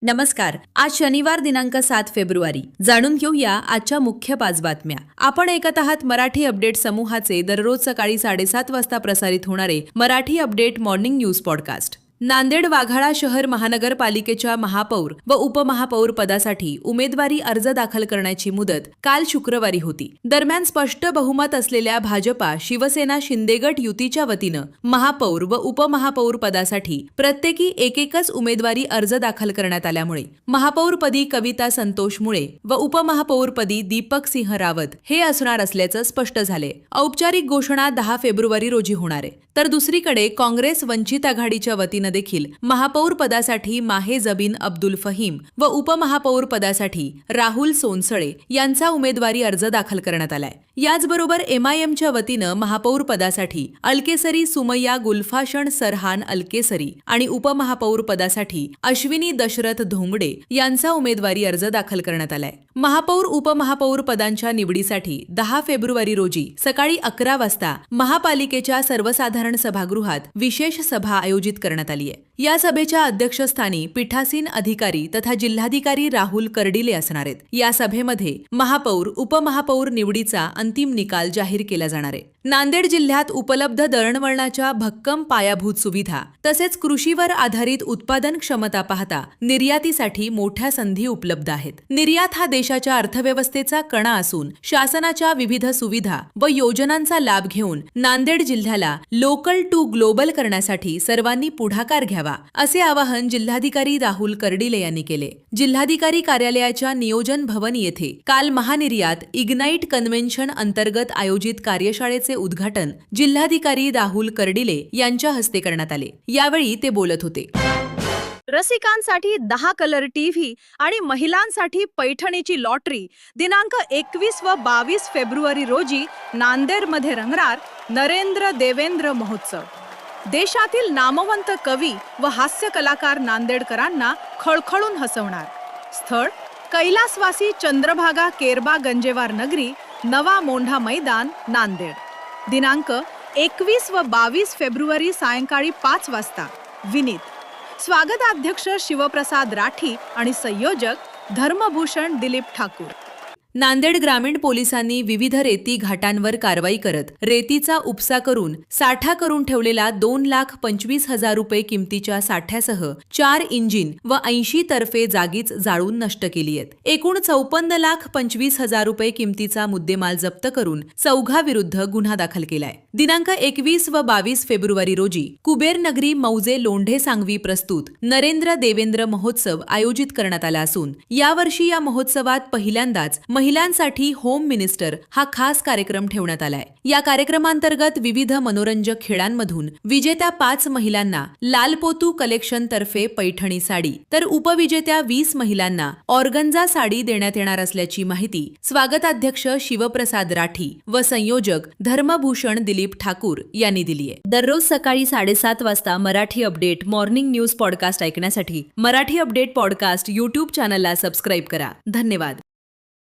नमस्कार. आज शनिवार दिनांक 7 फेब्रुवारी. जाणून घेऊया आजच्या मुख्य 5 बातम्या. आपण ऐकत आहात मराठी अपडेट समूहाचे दररोज सकाळी 7:30 वाजता प्रसारित होणारे Marathi update morning news podcast. Nanded Waghala शहर महानगरपालिकेच्या महापौर व उपमहापौर पदासाठी उमेदवारी अर्ज दाखल करण्याची मुदत काल शुक्रवारी होती. दरम्यान स्पष्ट बहुमत असलेल्या भाजपा शिवसेना शिंदेगट युतीच्या वतीनं महापौर व उपमहापौर पदासाठी प्रत्येकी एकच उमेदवारी अर्ज दाखल करण्यात आल्यामुळे महापौरपदी कविता संतोष मुळे व उपमहापौरपदी दीपक सिंह रावत हे असणार असल्याचं स्पष्ट झाले. औपचारिक घोषणा 10 फेब्रुवारी रोजी होणार आहे. तर दुसरीकडे काँग्रेस वंचित आघाडीच्या वतीनं देखील महापौर पदासाठी माहे जबीन अब्दुल फहीम व उपमहापौर पदासाठी राहुल सोनसळे यांचा उमेदवारी अर्ज दाखल करण्यात आलाय. याचबरोबर MIMच्या वतीनं महापौर पदासाठी अलकेसरी सुमय्या गुलफाशण सरहान अलकेसरी आणि उपमहापौर पदासाठी अश्विनी दशरथ धोंगडे यांचा उमेदवारी अर्ज दाखल करण्यात आलाय. महापौर उपमहापौर पदांच्या निवडीसाठी 10 फेब्रुवारी रोजी सकाळी 11 वाजता महापालिकेच्या सर्वसाधारण सभागृहात विशेष सभा आयोजित करण्यात आली आहे. या सभेच्या अध्यक्षस्थानी पीठासीन अधिकारी तथा जिल्हाधिकारी राहुल कर्डिले असणार आहेत. या सभेमध्ये महापौर उपमहापौर निवडीचा अंतिम निकाल जाहीर केला जाणार आहे. नांदेड जिल्ह्यात उपलब्ध दळणवळणाच्या भक्कम पायाभूत सुविधा तसेच कृषीवर आधारित उत्पादन क्षमता पाहता निर्यातीसाठी मोठ्या संधी उपलब्ध आहेत. निर्यात हा देशाच्या अर्थव्यवस्थेचा कणा असून शासनाच्या विविध सुविधा व योजनांचा लाभ घेऊन नांदेड जिल्ह्याला लोकल टू ग्लोबल करण्यासाठी सर्वांनी पुढाकार घ्यावा असे आवाहन जिल्हाधिकारी राहुल कर्डिले यांनी केले. जिल्हाधिकारी कार्यालयाच्या नियोजन भवन येथे काल महानिर्यात इग्नाइट कन्व्हेन्शन अंतर्गत आयोजित कार्यशाळेचे उद्घाटन जिल्हाधिकारी राहुल कर्डिले यांच्या हस्ते करण्यात आले. यावेळी ते बोलत होते. रसिकांसाठी 10 कलर टीव्ही आणि महिलांसाठी पैठणीची लॉटरी दिनांक 21 व 22 फेब्रुवारी रोजी नांदेडमध्ये रंगणार नरेंद्र देवेंद्र महोत्सव. देशातील नामवंत कवी व हास्य कलाकार नांदेडकरांना खळखळून हसवणार. स्थळ कैलासवासी चंद्रभागा केरबा गंजेवार नगरी नवा मोंढा मैदान नांदेड. दिनांक 21 व 22 फेब्रुवारी सायंकाळी 5 वाजता. विनीत. स्वागताध्यक्ष शिवप्रसाद राठी आणि संयोजक धर्मभूषण दिलीप ठाकूर. नांदेड ग्रामीण पोलिसांनी विविध रेती घाटांवर कारवाई करत रेतीचा उपसा करून साठा करून ठेवलेला 2,25,000 रुपये किमतीच्या साठ्यासह 4 इंजिन व 80 तर्फे जागीच जाळून नष्ट केली आहेत. एकूण 54,25,000 रुपये किमतीचा मुद्देमाल जप्त करून चौघाविरुद्ध गुन्हा दाखल केलाय. दिनांक 21 व 22 फेब्रुवारी रोजी कुबेर नगरी मौजे लोंढे सांगवी प्रस्तुत नरेंद्र देवेंद्र महोत्सव आयोजित करण्यात आला असून यावर्षी या महोत्सवात पहिल्यांदाच महिलांसाठी होम मिनिस्टर हा खास कार्यक्रम ठेवण्यात आलाय. या कार्यक्रमांतर्गत विविध मनोरंजक खेळांमधून विजेत्या 5 महिलांना लालपोतू कलेक्शन तर्फे पैठणी साडी तर उपविजेत्या 20 महिलांना ऑर्गन्झा साडी देण्यात येणार असल्याची माहिती स्वागताध्यक्ष शिवप्रसाद राठी व संयोजक धर्मभूषण दिलीप ठाकूर यांनी दिली आहे. दररोज सकाळी 7:30 वाजता Marathi update morning news podcast ऐकण्यासाठी मराठी अपडेट पॉडकास्ट YouTube चॅनलला सबस्क्राईब करा. धन्यवाद.